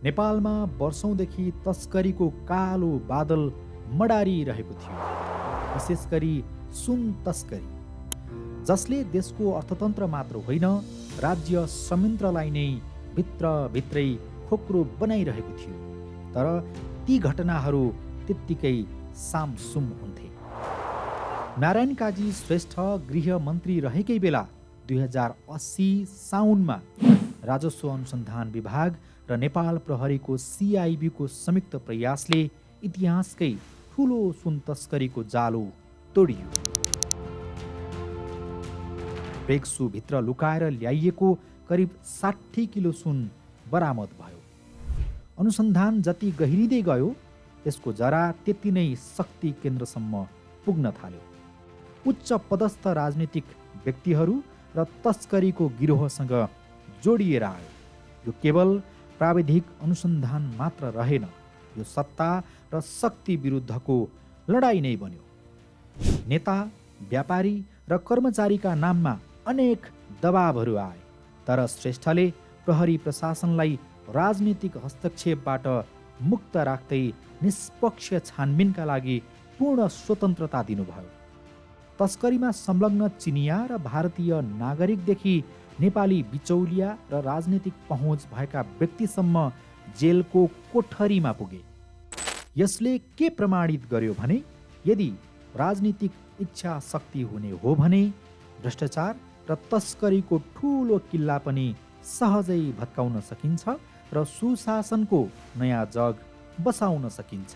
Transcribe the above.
नेपालमा वर्षौंदेखि तस्करीको कालो बादल मडारिरहेको थियो, विशेष गरी सुन तस्करी, जसले देशको अर्थतन्त्र मात्र होइन राज्य संयन्त्रलाई नै भित्रभित्रै खोक्रो बनाइरहेको थियो। तर ती घटनाहरू त्यत्तिकै सामसुम हुन्थे। नारायण काजी श्रेष्ठ गृहमन्त्री रहेकै बेला 2080 साउनमा राजस्व अनुसन्धान विभाग र नेपाल प्रहरीको CIB को संयुक्त प्रयासले इतिहासकै ठूलो सुन तस्करीको जालो तोडियो। ब्रेक्सुभित्र लुकाएर ल्याइएको करिब 60 किलो सुन बरामद भयो। अनुसन्धान जति गहिरिँदै गयो त्यसको जरा त्यति नै शक्ति केन्द्रसम्म पुग्न थाल्यो। उच्च पदस्थ राजनीतिक व्यक्तिहरू र तस्करीको गिरोहसँग जोडिएर आयो। यो केवल प्राविधिक अनुसन्धान मात्र रहेन, यो सत्ता र शक्ति विरुद्धको लडाई नै बन्यो। नेता, व्यापारी र कर्मचारीका नाममा अनेक दबावहरू आए, तर श्रेष्ठले प्रहरी प्रशासनलाई राजनीतिक हस्तक्षेपबाट मुक्त राख्दै निष्पक्ष छानबिनका लागि पूर्ण स्वतन्त्रता दिनुभयो। तस्करीमा संलग्न चिनिया र भारतीय नागरिकदेखि नेपाली बिचौलिया र राजनीतिक पहुँच भएका व्यक्तिसम्म जेलको कोठरीमा पुगे। यसले के प्रमाणित गर्यो भने यदि राजनीतिक इच्छा शक्ति हुने हो भने भ्रष्टाचार र तस्करीको ठूलो किल्ला पनि सहजै भत्काउन सकिन्छ र सुशासनको नयाँ जग बसाउन सकिन्छ।